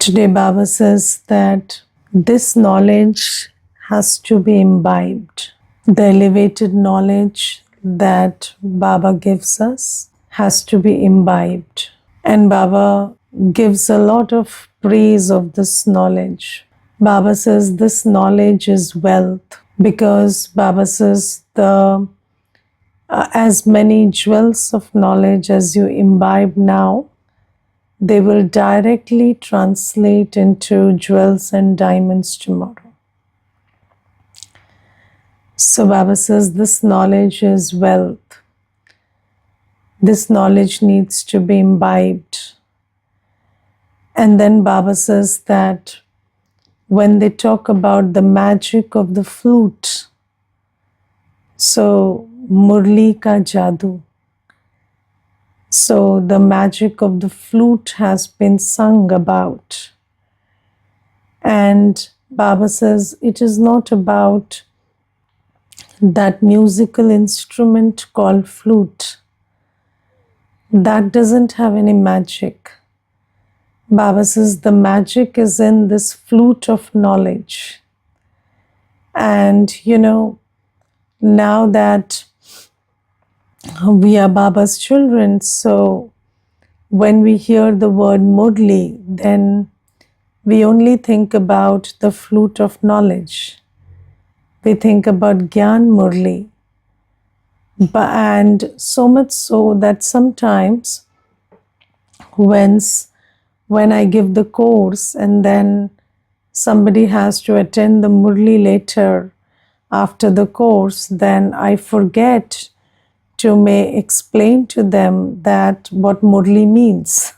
Today, Baba says that this knowledge has to be imbibed. The elevated knowledge that Baba gives us has to be imbibed. And Baba gives a lot of praise of this knowledge. Baba says this knowledge is wealth because Baba says the as many jewels of knowledge as you imbibe now, they will directly translate into jewels and diamonds tomorrow. So Baba says this knowledge is wealth. This knowledge needs to be imbibed. And then Baba says that when they talk about the magic of the flute, so Murli ka jadoo, so the magic of the flute has been sung about. And Baba says it is not about that musical instrument called flute. That doesn't have any magic. Baba says the magic is in this flute of knowledge. And now that we are Baba's children, so when we hear the word Murli, then we only think about the flute of knowledge. We think about Gyan Murli. And so much so that sometimes when I give the course and then somebody has to attend the Murli later after the course, then I forget to may explain to them that what Murli means.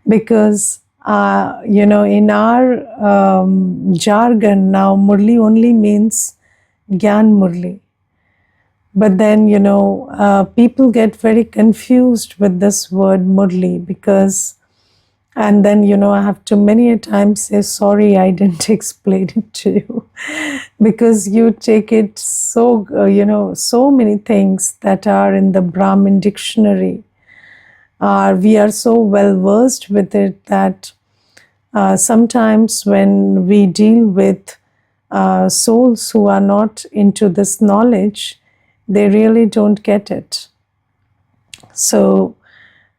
Because, in our jargon now, Murli only means Gyan Murli. But then, people get very confused with this word Murli because, and then, I have to many a time say, sorry, I didn't explain it to you. Because you take it so, so many things that are in the Brahmin dictionary. We are so well versed with it that sometimes when we deal with souls who are not into this knowledge, they really don't get it. So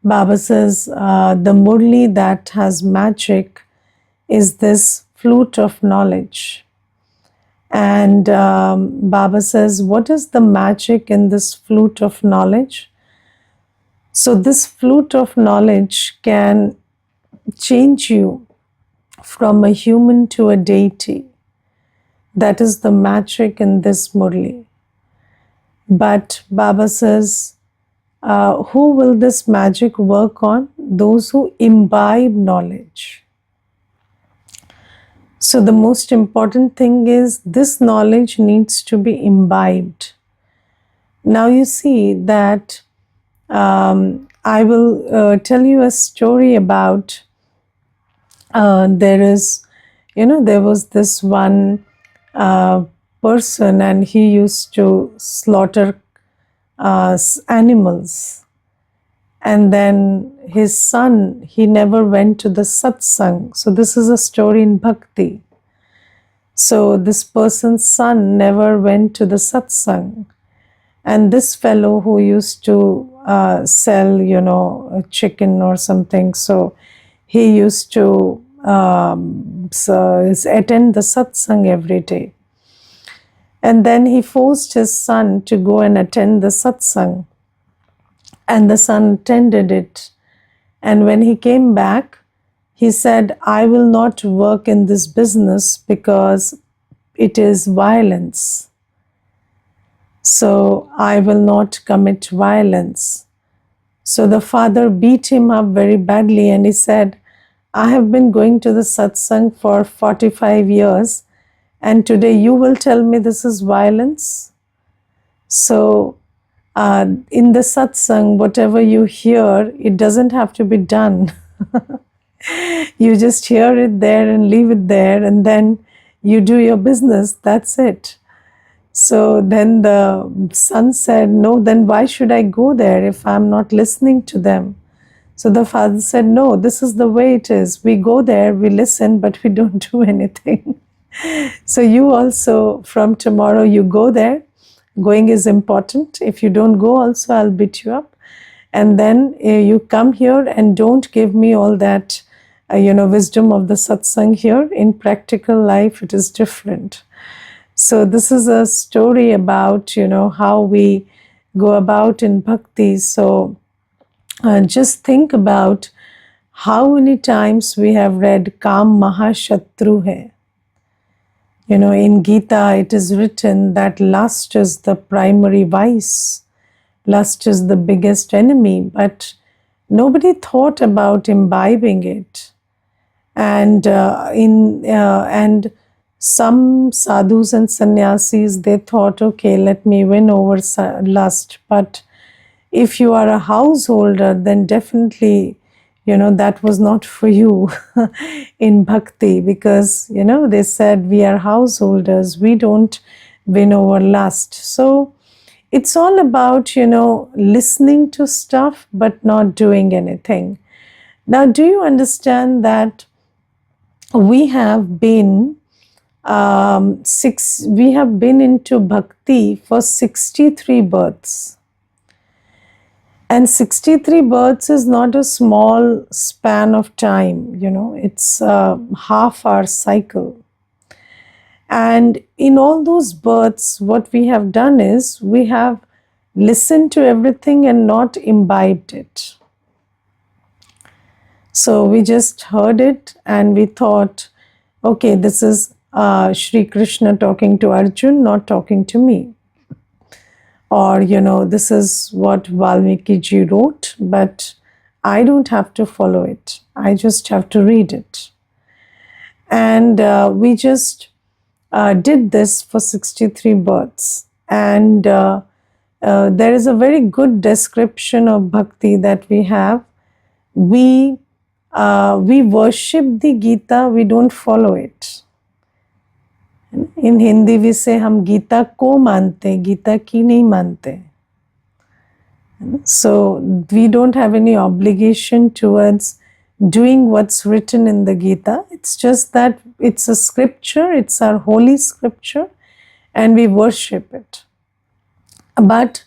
Baba says the Murli that has magic is this flute of knowledge. And Baba says, what is the magic in this flute of knowledge? So this flute of knowledge can change you from a human to a deity. That is the magic in this Murli. But Baba says, who will this magic work on? Those who imbibe knowledge. So the most important thing is this knowledge needs to be imbibed. Now you see that I will tell you a story about there was this one person and he used to slaughter animals. And then his son, he never went to the satsang. So this is a story in Bhakti. So this person's son never went to the satsang. And this fellow who used to sell, a chicken or something, so he used to attend the satsang every day. And then he forced his son to go and attend the satsang. And the son attended it. And when he came back, he said, I will not work in this business because it is violence. So I will not commit violence. So the father beat him up very badly and he said, I have been going to the satsang for 45 years and today you will tell me this is violence? So in the satsang, whatever you hear, it doesn't have to be done. You just hear it there and leave it there and then you do your business, that's it. So then the son said, no, then why should I go there if I'm not listening to them? So the father said, no, this is the way it is. We go there, we listen, but we don't do anything. So you also, from tomorrow, you go there. Going is important. If you don't go also, I'll beat you up. And then you come here and don't give me all that, wisdom of the satsang here. In practical life, it is different. So this is a story about, how we go about in bhakti. So just think about how many times we have read Kam Mahashatru Hai. In Gita, it is written that lust is the primary vice. Lust is the biggest enemy, but nobody thought about imbibing it. And and some sadhus and sannyasis, they thought, okay, let me win over lust. But if you are a householder, then definitely, that was not for you in bhakti, because, they said we are householders, we don't win over lust. So it's all about, listening to stuff, but not doing anything. Now, do you understand that we have been we have been into bhakti for 63 births. And 63 births is not a small span of time, it's a half-hour cycle. And in all those births, what we have done is we have listened to everything and not imbibed it. So we just heard it and we thought, okay, this is Shri Krishna talking to Arjun, not talking to me. Or, this is what Valmiki ji wrote, but I don't have to follow it. I just have to read it. And we just did this for 63 births. And there is a very good description of bhakti that we have. We worship the Gita, we don't follow it. In Hindi we say हम गीता को मानते, गीता की नहीं मानते. So we don't have any obligation towards doing what's written in the Gita. It's just that it's a scripture, it's our holy scripture, and we worship it. But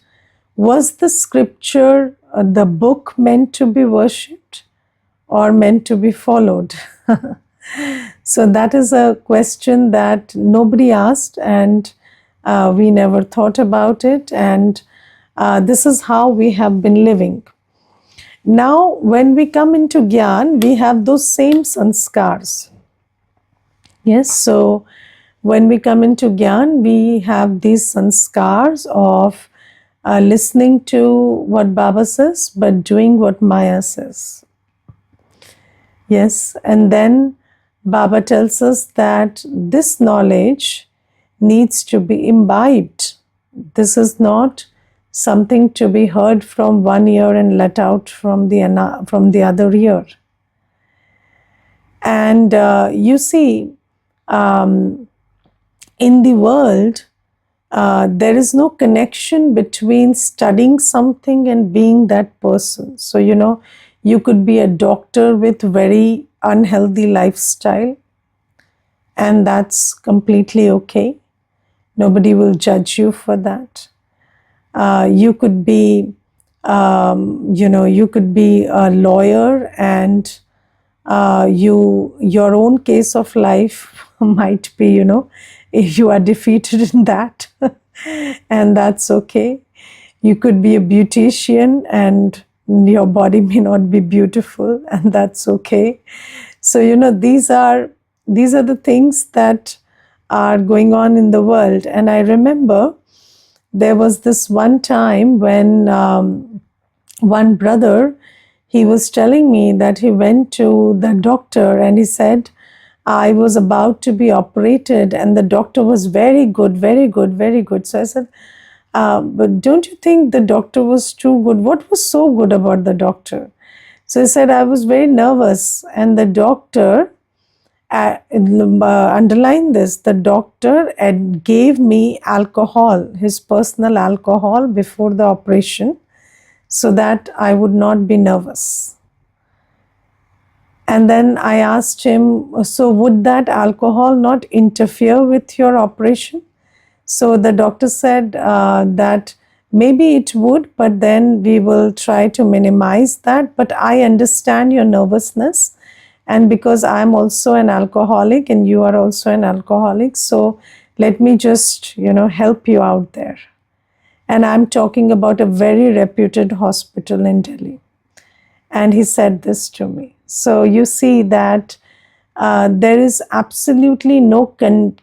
was the scripture, the book, meant to be worshipped or meant to be followed? So that is a question that nobody asked, and we never thought about it, and this is how we have been living. Now, when we come into Gyan, we have those same sanskars. Yes, so when we come into Gyan, we have these sanskars of listening to what Baba says, but doing what Maya says. Yes, and then Baba tells us that this knowledge needs to be imbibed. This is not something to be heard from one ear and let out from the other ear. And you see, in the world, there is no connection between studying something and being that person. So, you could be a doctor with very unhealthy lifestyle, and that's completely okay. Nobody will judge you for that. You could be, you could be a lawyer, and your own case of life might be, if you are defeated in that, and that's okay. You could be a beautician and your body may not be beautiful, and that's okay. So, these are the things that are going on in the world. And I remember there was this one time when one brother, he was telling me that he went to the doctor and he said, I was about to be operated and the doctor was very good, very good, very good. So I said, but don't you think the doctor was too good? What was so good about the doctor? So he said, I was very nervous, and the doctor, underline this, the doctor gave me alcohol, his personal alcohol, before the operation, so that I would not be nervous. And then I asked him, so would that alcohol not interfere with your operation? So the doctor said that maybe it would, but then we will try to minimize that. But I understand your nervousness. And because I'm also an alcoholic and you are also an alcoholic, so let me just, help you out there. And I'm talking about a very reputed hospital in Delhi. And he said this to me. So you see that there is absolutely no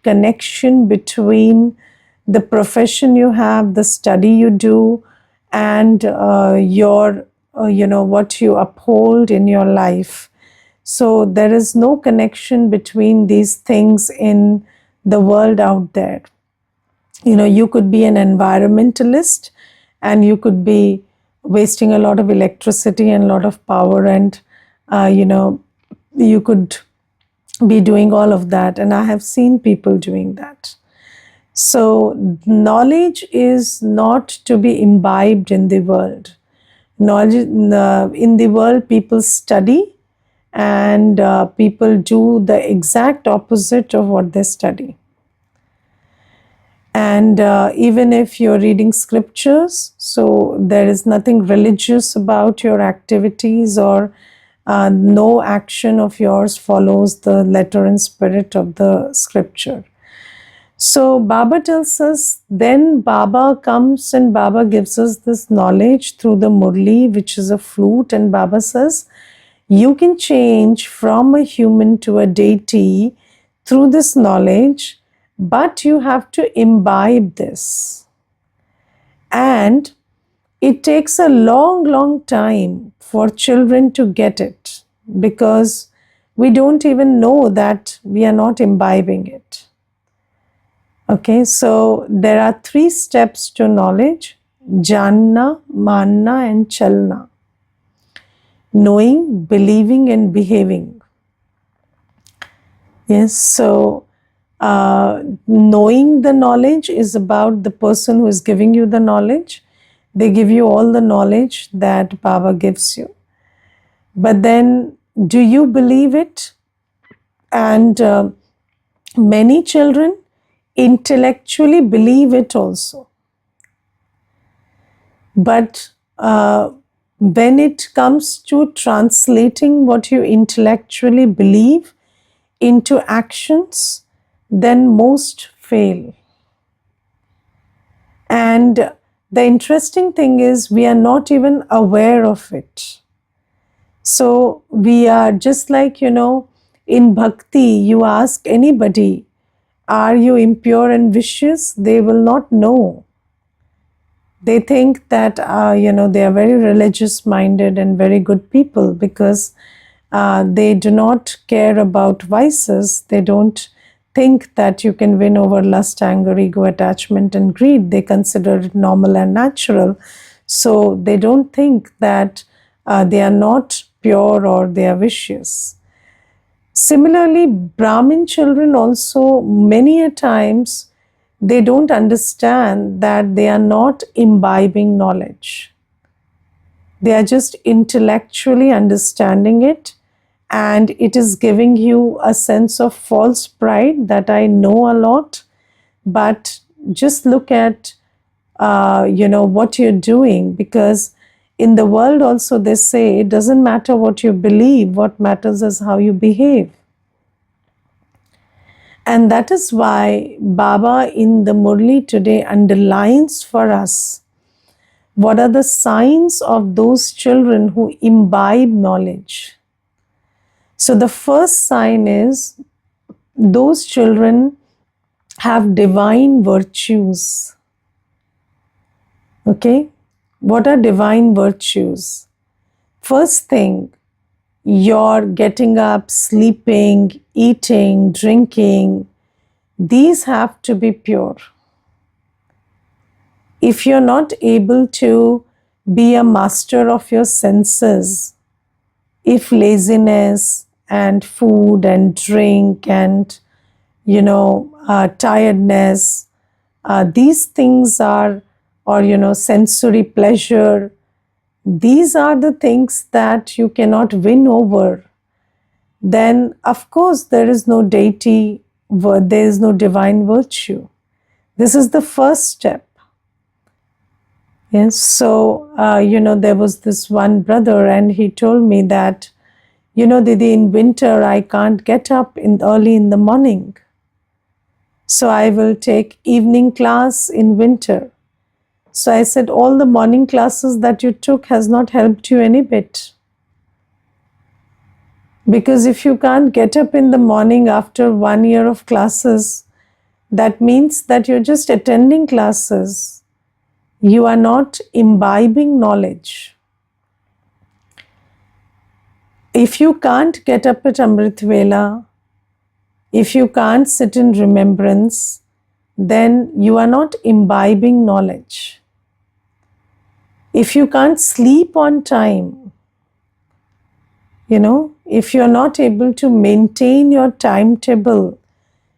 connection between the profession you have, the study you do, and your, what you uphold in your life. So there is no connection between these things in the world out there. You could be an environmentalist and you could be wasting a lot of electricity and a lot of power, and you could be doing all of that, and I have seen people doing that. So knowledge is not to be imbibed in the world. Knowledge in the world, people study, and people do the exact opposite of what they study. And even if you're reading scriptures, so there is nothing religious about your activities, or no action of yours follows the letter and spirit of the scripture. So Baba tells us, then Baba comes and Baba gives us this knowledge through the Murli, which is a flute, and Baba says, you can change from a human to a deity through this knowledge, but you have to imbibe this. And it takes a long, long time for children to get it, because we don't even know that we are not imbibing it. Okay, so there are 3 steps to knowledge: janna, manna, and chalna. Knowing, believing, and behaving. Yes, so knowing the knowledge is about the person who is giving you the knowledge. They give you all the knowledge that Baba gives you. But then, do you believe it? And many children intellectually believe it also. But when it comes to translating what you intellectually believe into actions, then most fail. And the interesting thing is, we are not even aware of it. So we are just like, in bhakti, you ask anybody, are you impure and vicious? They will not know. They think that, they are very religious minded and very good people, because they do not care about vices. They don't think that you can win over lust, anger, ego, attachment, and greed. They consider it normal and natural. So they don't think that they are not pure or they are vicious. Similarly, Brahmin children also, many a times, they don't understand that they are not imbibing knowledge. They are just intellectually understanding it, and it is giving you a sense of false pride that I know a lot. But just look at what you're doing, because in the world also they say it doesn't matter what you believe, what matters is how you behave. And that is why Baba in the Murli today underlines for us what are the signs of those children who imbibe knowledge. So the first sign is, those children have divine virtues. Okay? What are divine virtues? First thing, you're getting up, sleeping, eating, drinking, these have to be pure. If you're not able to be a master of your senses, if laziness and food and drink and tiredness, these things are, or sensory pleasure, these are the things that you cannot win over. then of course there is no deity, there is no divine virtue. This is the first step. Yes, so there was this one brother, and he told me that, Didi, in winter I can't get up early in the morning, so I will take evening class in winter. So I said, all the morning classes that you took has not helped you any bit. Because if you can't get up in the morning after 1 year of classes, that means that you're just attending classes. You are not imbibing knowledge. If you can't get up at Amrit Vela, if you can't sit in remembrance, then you are not imbibing knowledge. If you can't sleep on time, if you're not able to maintain your timetable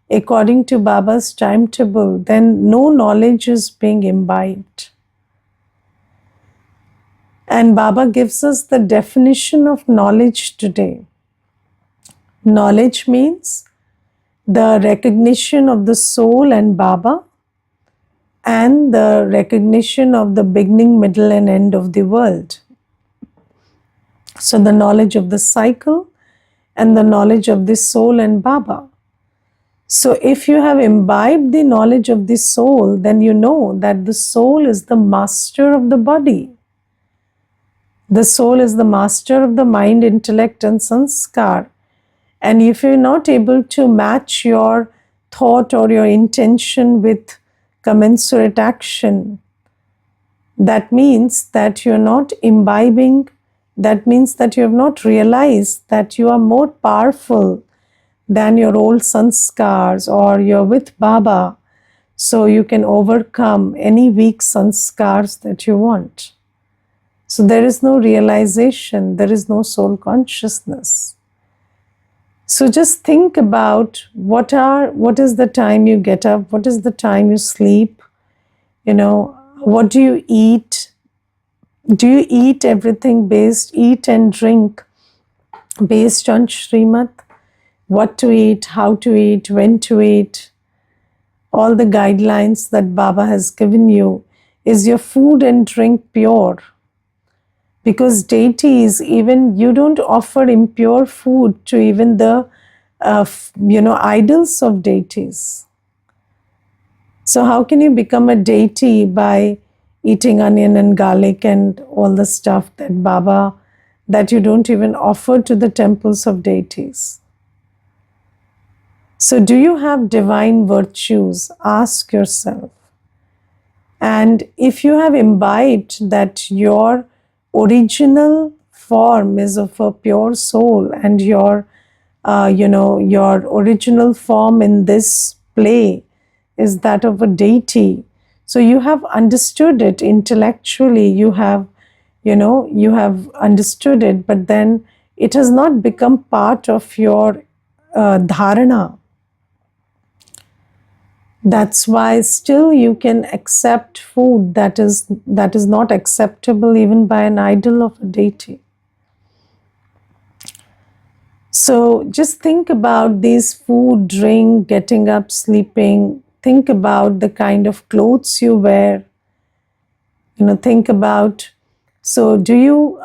according to Baba's timetable, then no knowledge is being imbibed. And Baba gives us the definition of knowledge today. Knowledge means the recognition of the soul and Baba, and the recognition of the beginning, middle, and end of the world. So the knowledge of the cycle and the knowledge of the soul and Baba. So if you have imbibed the knowledge of the soul, then you know that the soul is the master of the body. The soul is the master of the mind, intellect, and sanskar. And if you're not able to match your thought or your intention with commensurate action, that means that you're not imbibing. That means that you have not realized that you are more powerful than your old sanskars, or you're with Baba, so you can overcome any weak sanskars that you want. So there is no realization, there is no soul consciousness. So just think about what is the time you get up, what is the time you sleep, what do you eat? Do you eat everything eat and drink based on Srimad? What to eat, how to eat, when to eat, all the guidelines that Baba has given you. Is your food and drink pure? Because deities, even you don't offer impure food to even the idols of deities. So how can you become a deity by eating onion and garlic and all the stuff that you don't even offer to the temples of deities? So do you have divine virtues? Ask yourself. And if you have imbibed that your original form is of a pure soul, and your original form in this play is that of a deity, so you have understood it intellectually, you have understood it, but then it has not become part of your dharana. That's why still you can accept food that is not acceptable even by an idol of a deity. So just think about these food, drink, getting up, sleeping. Think about the kind of clothes you wear. Think about, so do you,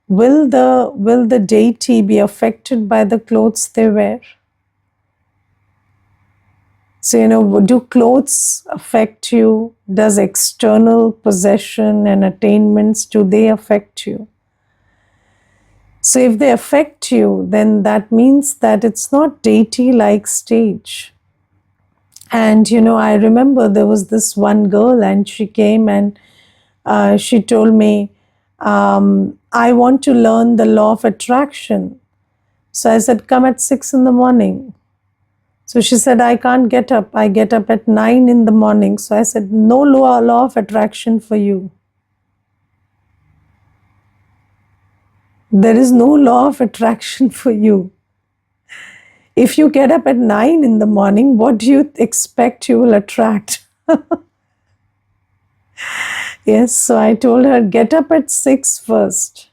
will the deity be affected by the clothes they wear? So, do clothes affect you? Does external possession and attainments, do they affect you? So if they affect you, then that means that it's not deity-like stage. And, I remember there was this one girl, and she came and she told me, I want to learn the law of attraction. So I said, come at 6 in the morning. So she said, I can't get up. I get up at 9 in the morning. So I said, no law of attraction for you. There is no law of attraction for you. If you get up at 9 in the morning, what do you expect you will attract? Yes, so I told her, get up at 6 first.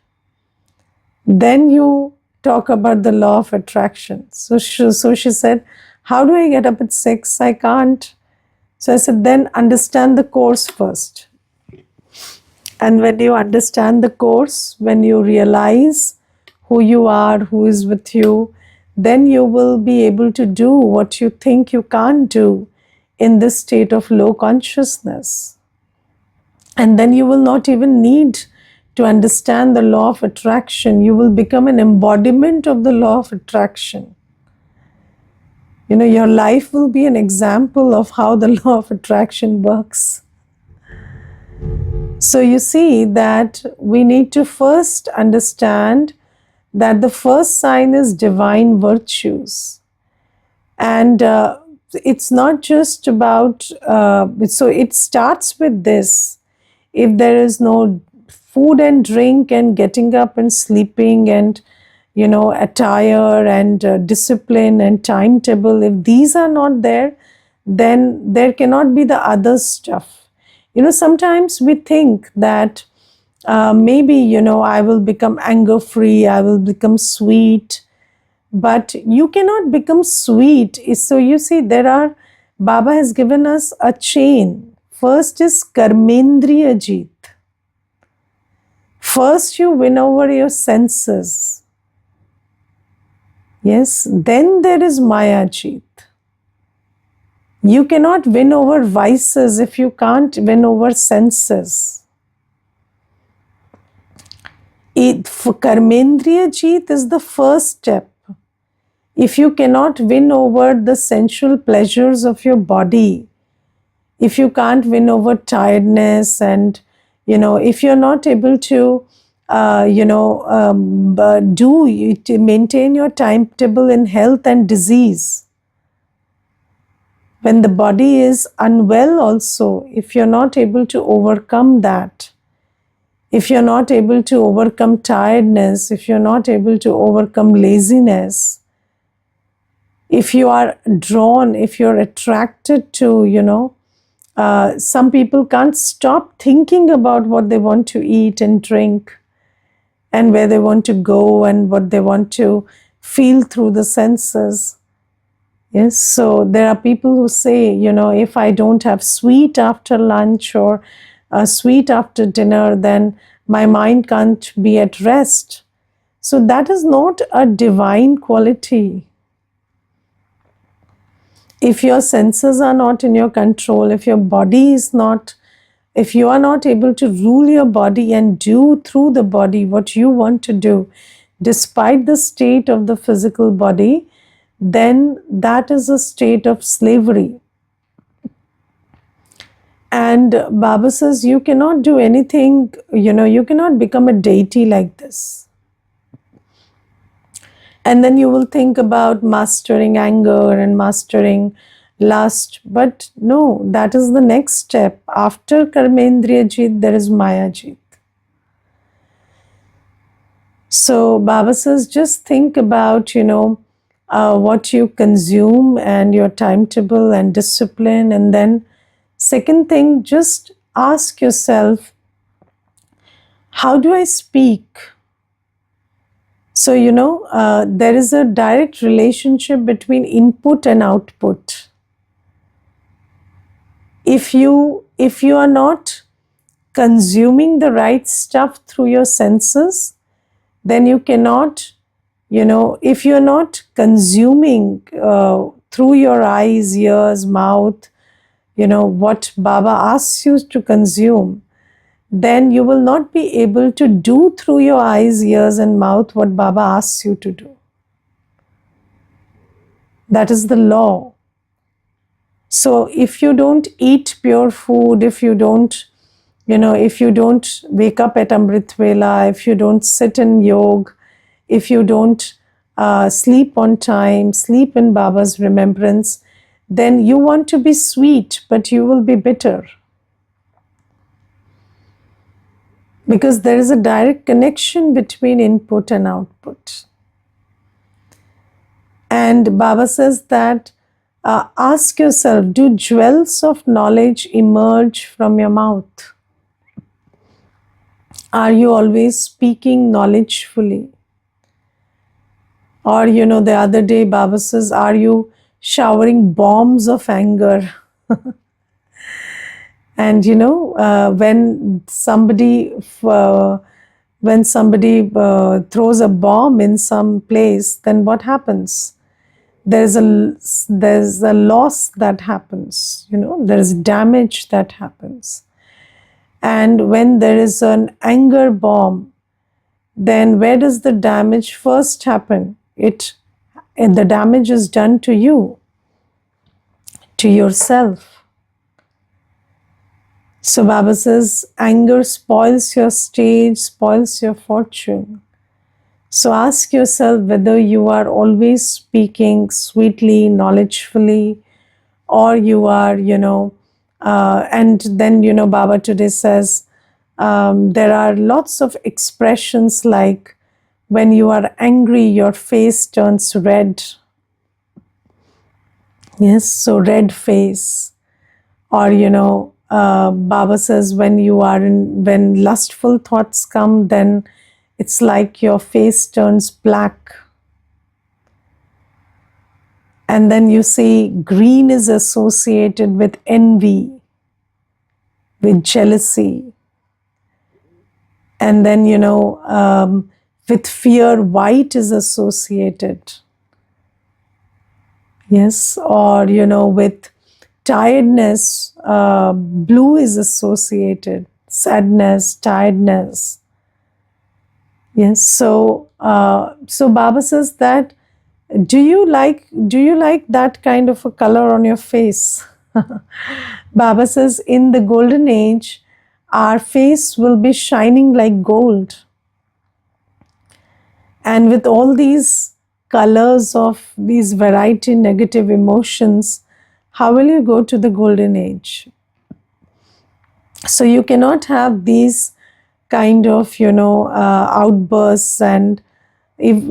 Then you talk about the law of attraction. So she said, how do I get up at 6? I can't. So I said, then understand the course first. And when you understand the course, when you realize who you are, who is with you, then you will be able to do what you think you can't do in this state of low consciousness. And then you will not even need to understand the law of attraction. You will become an embodiment of the law of attraction. You know, your life will be an example of how the law of attraction works. So you see that we need to first understand that the first sign is divine virtues. And it's not just about, so it starts with this. If there is no food and drink and getting up and sleeping and, you know, attire and discipline and timetable, if these are not there, then there cannot be the other stuff. You know, sometimes we think that maybe, you know, I will become anger free, I will become sweet, but you cannot become sweet. So you see, Baba has given us a chain. First is Karmendriya Jeet. First you win over your senses. Yes, then there is Maya Jeet. You cannot win over vices if you can't win over senses. Karmendriya Jeet is the first step. If you cannot win over the sensual pleasures of your body, if you can't win over tiredness, and, you know, if you're not able to, to maintain your timetable in health and disease, when the body is unwell also, if you're not able to overcome that, if you're not able to overcome tiredness, if you're not able to overcome laziness, if you are drawn, if you're attracted to, you know, some people can't stop thinking about what they want to eat and drink and where they want to go and what they want to feel through the senses. Yes, so there are people who say, you know, if I don't have sweet after lunch or sweet after dinner, then my mind can't be at rest. So that is not a divine quality. If your senses are not in your control, if your body is not, if you are not able to rule your body and do through the body what you want to do, despite the state of the physical body, then that is a state of slavery. And Baba says you cannot do anything, you know, you cannot become a deity like this. And then you will think about mastering anger and mastering lust. But no, that is the next step. After Karmendriya Jeet, there is Maya Jeet. So Baba says, just think about, you know, what you consume and your timetable and discipline. And then second thing, just ask yourself, how do I speak? So, you know, there is a direct relationship between input and output. If you are not consuming the right stuff through your senses, then you cannot, you know, if you're not consuming through your eyes, ears, mouth, you know, what Baba asks you to consume, then you will not be able to do through your eyes, ears and mouth what Baba asks you to do. That is the law. So if you don't eat pure food, if you don't, you know, if you don't wake up at Amrit Vela, if you don't sit in yoga, if you don't sleep on time, sleep in Baba's remembrance, then you want to be sweet, but you will be bitter. Because there is a direct connection between input and output. And Baba says that ask yourself, do jewels of knowledge emerge from your mouth? Are you always speaking knowledgefully? Or, the other day, Baba says, are you showering bombs of anger? And, uh, when somebody throws a bomb in some place, then what happens? There's a loss that happens, there's damage that happens. And when there is an anger bomb, then where does the damage first happen? The damage is done to you, to yourself. So Baba says, anger spoils your stage, spoils your fortune. So ask yourself whether you are always speaking sweetly, knowledgefully, or you are, and then, Baba today says, there are lots of expressions like when you are angry, your face turns red. Yes, so red face. Or, Baba says when lustful thoughts come, then it's like your face turns black. And then you see green is associated with envy, with jealousy. And then, with fear, white is associated. Yes, or, with tiredness, blue is associated. Sadness, tiredness. Yes, so Baba says that, do you like that kind of a color on your face? Baba says, in the golden age, our face will be shining like gold. And with all these colors of these variety negative emotions, how will you go to the golden age? So you cannot have these kind of, outbursts, and if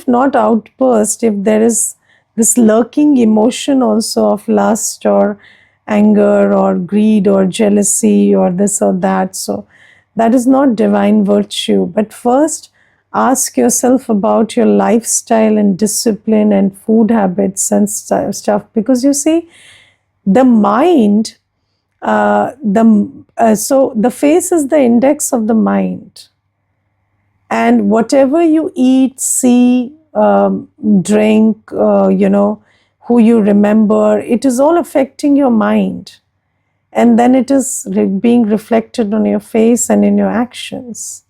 not outburst, if there is this lurking emotion also of lust or anger or greed or jealousy or this or that, so that is not divine virtue. But first, ask yourself about your lifestyle and discipline and food habits and stuff, because you see, the mind, so the face is the index of the mind. And whatever you eat, see, drink, who you remember, it is all affecting your mind. And then it is being reflected on your face and in your actions.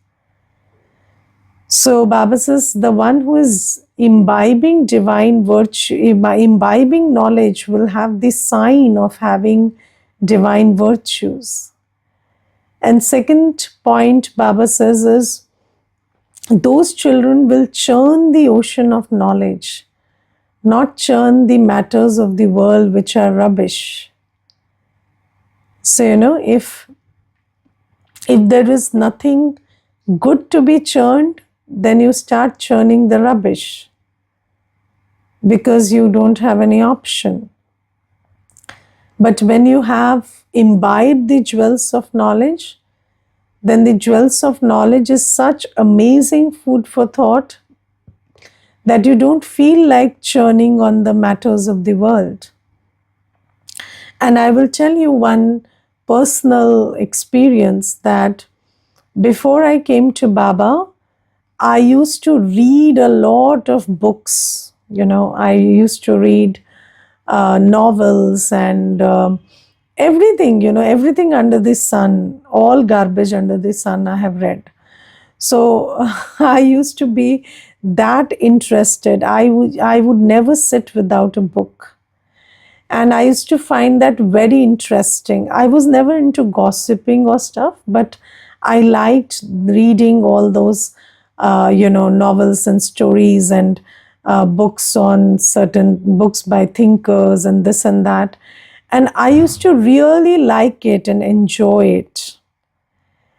So Baba says, the one who is imbibing divine virtue, imbibing knowledge, will have the sign of having divine virtues. And second point Baba says is, those children will churn the ocean of knowledge, not churn the matters of the world which are rubbish. So, if there is nothing good to be churned, then you start churning the rubbish because you don't have any option. But when you have imbibed the jewels of knowledge, then the jewels of knowledge is such amazing food for thought that you don't feel like churning on the matters of the world. And I will tell you one personal experience, that before I came to Baba, I used to read a lot of books. I used to read novels and everything, everything under the sun, all garbage under the sun I have read. So I used to be that interested. I would never sit without a book. And I used to find that very interesting. I was never into gossiping or stuff, but I liked reading all those, novels and stories and books on certain books by thinkers and this and that. And I used to really like it and enjoy it.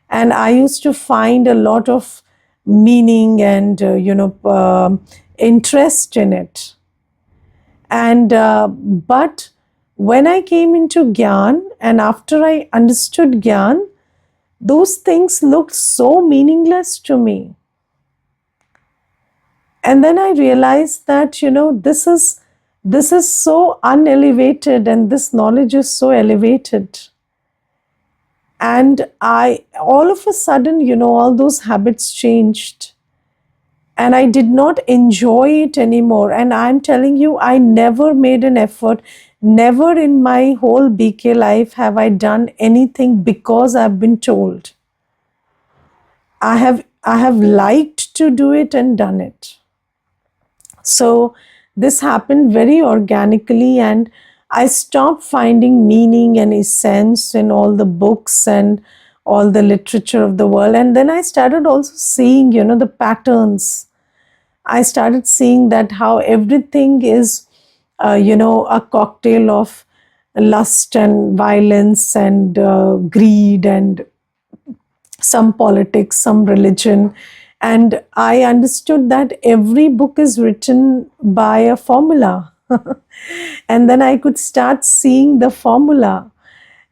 And I used to find a lot of meaning and, interest in it. And but when I came into Gyan, and after I understood Gyan, those things looked so meaningless to me. And then I realized that, this is so unelevated, and this knowledge is so elevated. And I, all of a sudden, all those habits changed. And I did not enjoy it anymore. And I'm telling you, I never made an effort. Never in my whole BK life have I done anything because I've been told. I have liked to do it and done it. So this happened very organically, and I stopped finding meaning and essence in all the books and all the literature of the world. And then I started also seeing, the patterns. I started seeing that how everything is, a cocktail of lust and violence and greed and some politics, some religion. And I understood that every book is written by a formula. And then I could start seeing the formula.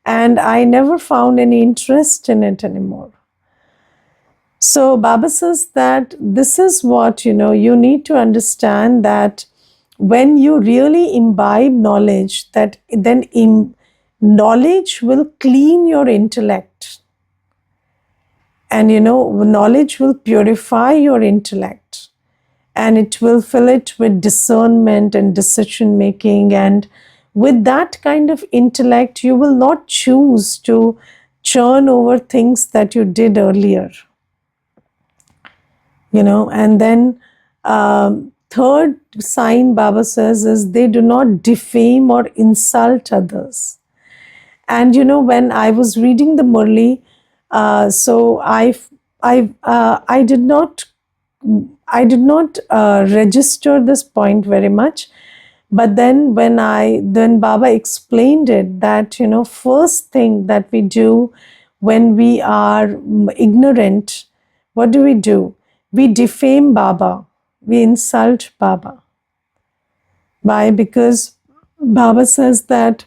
And I never found any interest in it anymore. So Baba says that this is what, you need to understand, that when you really imbibe knowledge, that then knowledge will clean your intellect. And knowledge will purify your intellect, and it will fill it with discernment and decision making. And with that kind of intellect, you will not choose to churn over things that you did earlier. And then third sign Baba says is they do not defame or insult others. And when I was reading the Murli, so I did not register this point very much. But then when Baba explained it, that first thing that we do when we are ignorant, what do? We defame Baba, we insult Baba. Why? Because Baba says that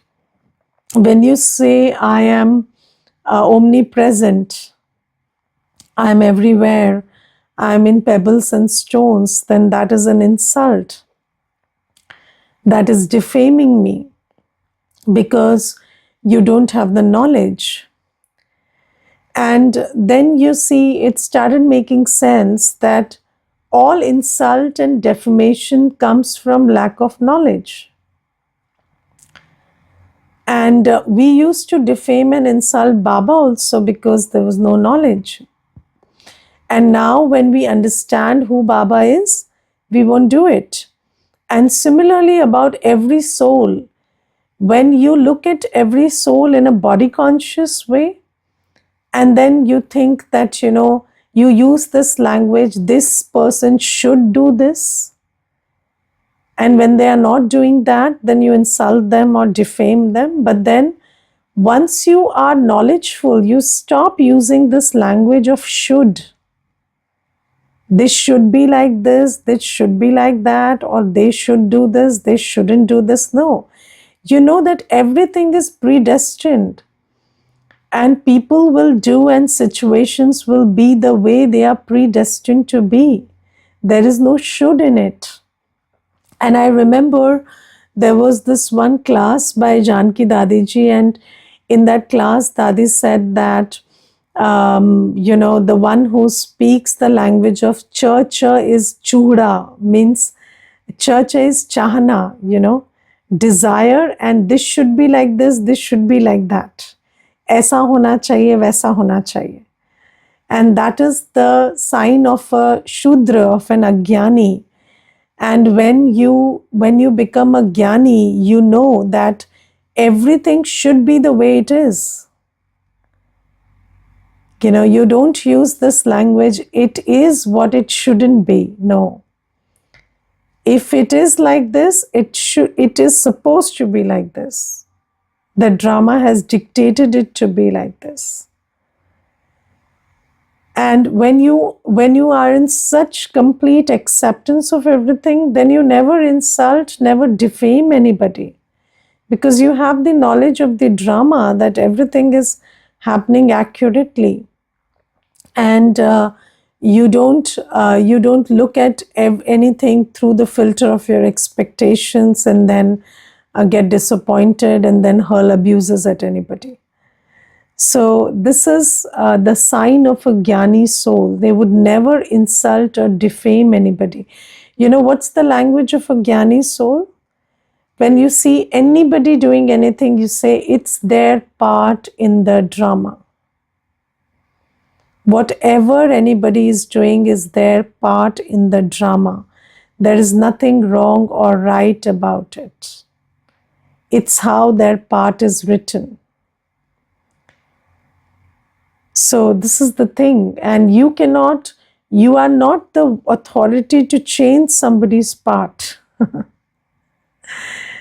when you say I am omnipresent, I am everywhere, I am in pebbles and stones, then that is an insult. That is defaming me, because you don't have the knowledge. And then you see, it started making sense that all insult and defamation comes from lack of knowledge. And we used to defame and insult Baba also because there was no knowledge. And now when we understand who Baba is, we won't do it. And similarly about every soul, when you look at every soul in a body conscious way, and then you think that, you use this language, this person should do this. And when they are not doing that, then you insult them or defame them. But then once you are knowledgeful, you stop using this language of should. This should be like this should be like that, or they should do this, they shouldn't do this. No. You know that everything is predestined. And people will do, and situations will be the way they are predestined to be. There is no should in it. And I remember there was this one class by Janki Dadiji, and in that class, Dadi said that, the one who speaks the language of Chacha is Chuda, means Chacha is Chahana, desire, and this should be like this should be like that. ऐसा होना चाहिए, वैसा होना चाहिए. And that is the sign of a Shudra, of an Agyani. And when you become a Jnani, you know that everything should be the way it is. You don't use this language, it is what it shouldn't be. No. If it is like this, it is supposed to be like this. The drama has dictated it to be like this. And when you are in such complete acceptance of everything, then you never insult, never defame anybody, because you have the knowledge of the drama, that everything is happening accurately. And You don't look at anything through the filter of your expectations and then get disappointed and then hurl abuses at anybody. So this is the sign of a jnani soul. They would never insult or defame anybody. You know what's the language of a jnani soul? When you see anybody doing anything, you say it's their part in the drama. Whatever anybody is doing is their part in the drama. There is nothing wrong or right about it. It's how their part is written. So this is the thing, and you are not the authority to change somebody's part.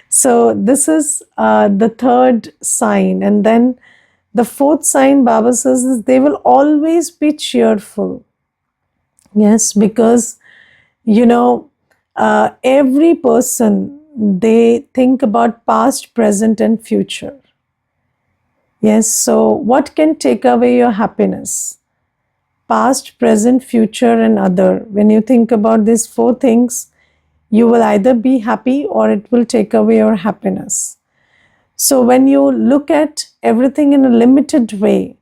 So this is the third sign. And then the fourth sign, Baba says, is they will always be cheerful. Yes, because, every person, they think about past, present, and future. Yes, so what can take away your happiness? Past, present, future, and other. When you think about these four things, you will either be happy or it will take away your happiness. So when you look at everything in a limited way,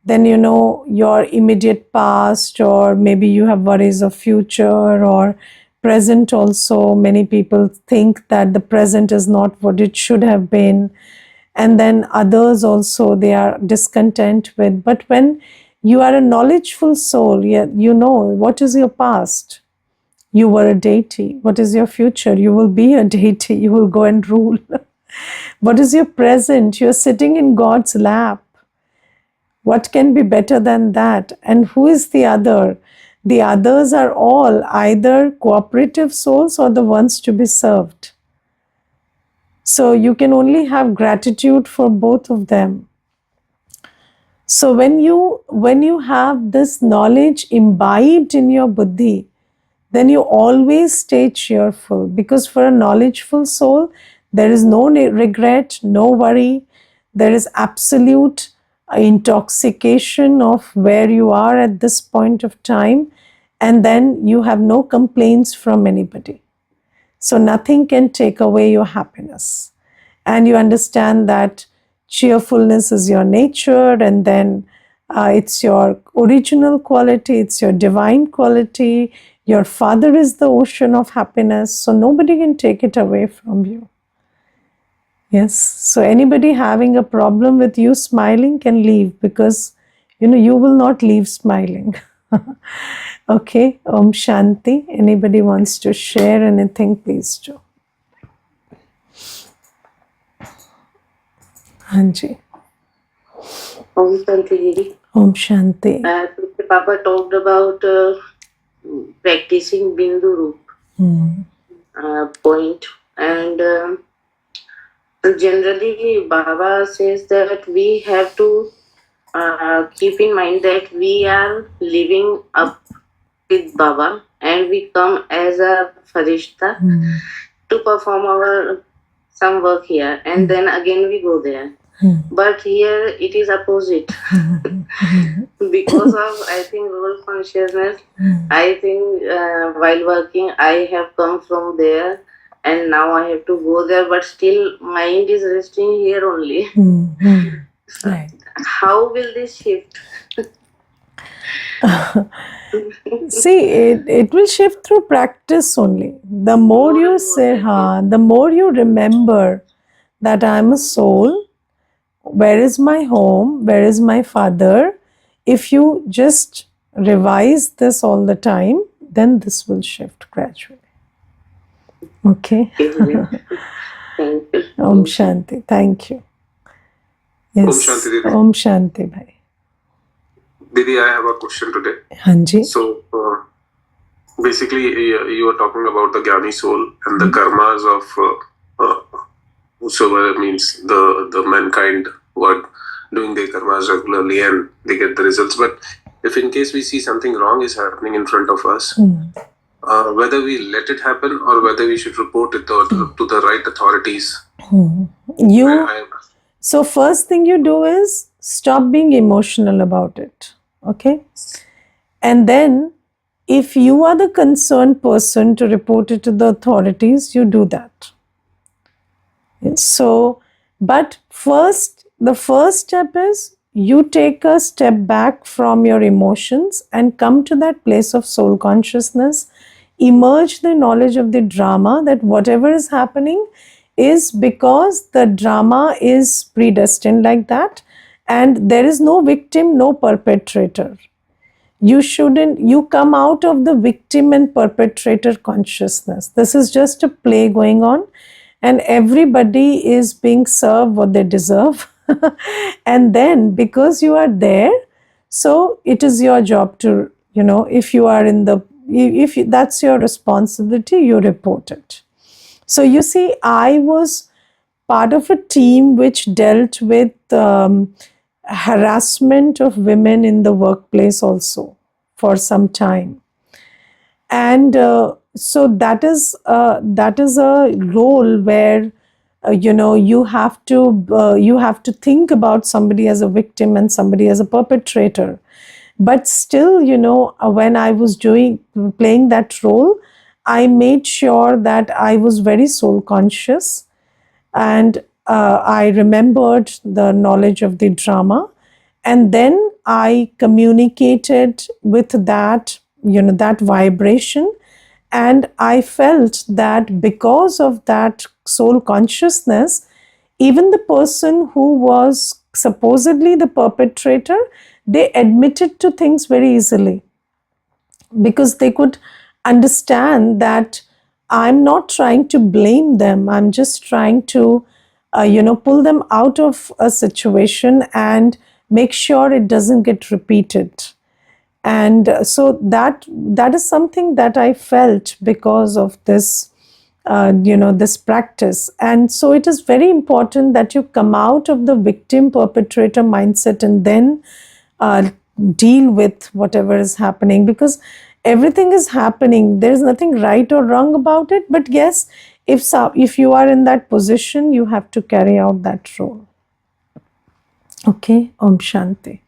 then your immediate past, or maybe you have worries of future or present also. Many people think that the present is not what it should have been. And then others also, they are discontent with. But when you are a knowledgeful soul, you know what is your past. You were a deity. What is your future? You will be a deity. You will go and rule. What is your present? You're sitting in God's lap. What can be better than that? And who is the other? The others are all either cooperative souls or the ones to be served. So you can only have gratitude for both of them. So when you have this knowledge imbibed in your buddhi, then you always stay cheerful, because for a knowledgeful soul, there is no regret, no worry. There is absolute intoxication of where you are at this point of time, and then you have no complaints from anybody. So nothing can take away your happiness. And you understand that cheerfulness is your nature, and then it's your original quality, it's your divine quality. Your Father is the ocean of happiness, so nobody can take it away from you. Yes, so anybody having a problem with you smiling can leave, because you will not leave smiling. Okay, Om Shanti. Anybody wants to share anything, please do. Hanji. Om Shanti Didi. Om Shanti. Papa talked about practicing Bindu Roop point, and generally Baba says that we have to keep in mind that we are living up with Baba, and we come as a farishta to perform our some work here, and then again we go there. But here it is opposite. Because of, I think, role consciousness, I think while working I have come from there and now I have to go there, but still mind is resting here only. Right. How will this shift? See, it will shift through practice only. The more you say, the more you remember that I am a soul, where is my home, where is my Father? If you just revise this all the time, then this will shift gradually. Okay. Thank you. Om Shanti. Thank you. Yes. Om Shanti, Didi. Om Shanti, bhai. Didi, I have a question today. Hanji. So, basically, you were talking about the Jnani soul and the karmas of whosoever, means the mankind who are doing their karmas regularly and they get the results. But if in case we see something wrong is happening in front of us, whether we let it happen or whether we should report it to the right authorities. So first thing you do is stop being emotional about it. Okay? And then if you are the concerned person to report it to the authorities, you do that. So, but first, the first step is you take a step back from your emotions and come to that place of soul consciousness, emerge the knowledge of the drama, that whatever is happening is because the drama is predestined like that, and there is no victim, no perpetrator. You come out of the victim and perpetrator consciousness. This is just a play going on, and everybody is being served what they deserve. And then because you are there, so it is your job to, if you are in the, if that's your responsibility, you report it. So you see, I was part of a team which dealt with harassment of women in the workplace also for some time. And so that is a role where you have to think about somebody as a victim and somebody as a perpetrator. But still, when I was playing that role, I made sure that I was very soul conscious, and I remembered the knowledge of the drama, and then I communicated with that, that vibration, and I felt that because of that soul consciousness, even the person who was supposedly the perpetrator, they admitted to things very easily, because they could understand that I'm not trying to blame them. I'm just trying to, pull them out of a situation and make sure it doesn't get repeated. And so that is something that I felt because of this, this practice. And so it is very important that you come out of the victim perpetrator mindset and then deal with whatever is happening, because everything is happening. There is nothing right or wrong about it. But yes, if you are in that position, you have to carry out that role. Okay, Om Shanti.